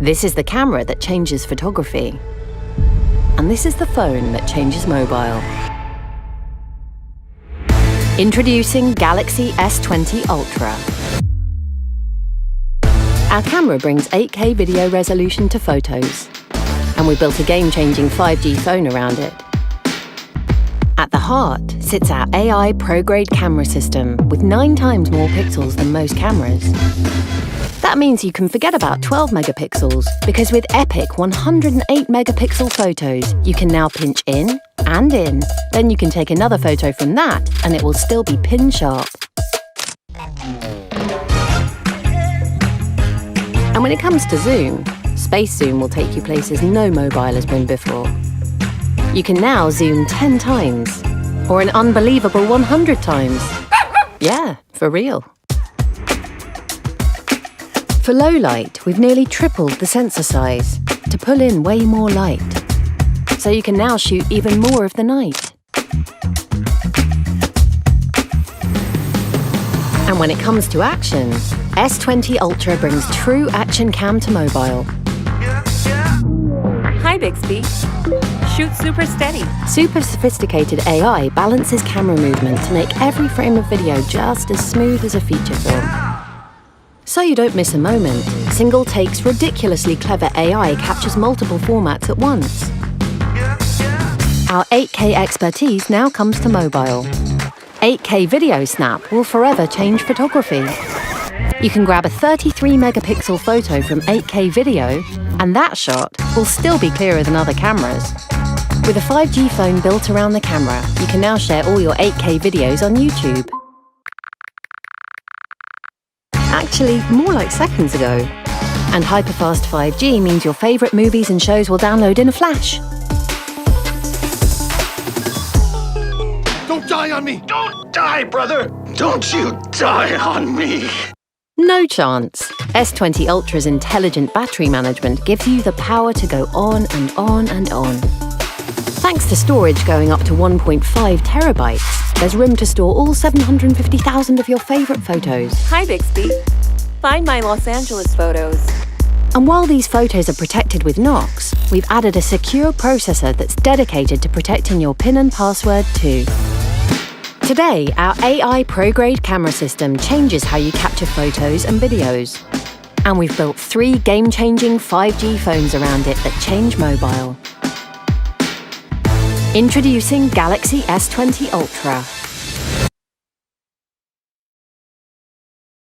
This is the camera that changes photography. And this is the phone that changes mobile. Introducing Galaxy S20 Ultra. Our camera brings 8K video resolution to photos, and we built a game-changing 5G phone around it. At the heart sits our AI pro-grade camera system with 9 times more pixels than most cameras. That means you can forget about 12 megapixels, because with epic 108 megapixel photos, you can now pinch in and in. Then you can take another photo from that, and it will still be pin sharp. And when it comes to zoom, Space Zoom will take you places no mobile has been before. You can now zoom 10 times, or an unbelievable 100 times. Yeah, for real. For low light, we've nearly tripled the sensor size to pull in way more light. So you can now shoot even more of the night. And when it comes to action, S20 Ultra brings true action cam to mobile. Hi, Bixby. Shoot super steady. Super sophisticated AI balances camera movement to make every frame of video just as smooth as a feature film. So you don't miss a moment, Single Take's ridiculously clever AI captures multiple formats at once. Our 8K expertise now comes to mobile. 8K Video Snap will forever change photography. You can grab a 33 megapixel photo from 8K video, and that shot will still be clearer than other cameras. With a 5G phone built around the camera, you can now share all your 8K videos on YouTube. Actually, more like seconds ago. And hyperfast 5G means your favourite movies and shows will download in a flash. Don't die on me! Don't die, brother! Don't you die on me! No chance. S20 Ultra's intelligent battery management gives you the power to go on and on and on. Thanks to storage going up to 1.5 terabytes, there's room to store all 750,000 of your favourite photos. Hi, Bixby. Find my Los Angeles photos. And while these photos are protected with Knox, we've added a secure processor that's dedicated to protecting your PIN and password too. Today, our AI pro-grade camera system changes how you capture photos and videos. And we've built 3 game-changing 5G phones around it that change mobile. Introducing Galaxy S20 Ultra.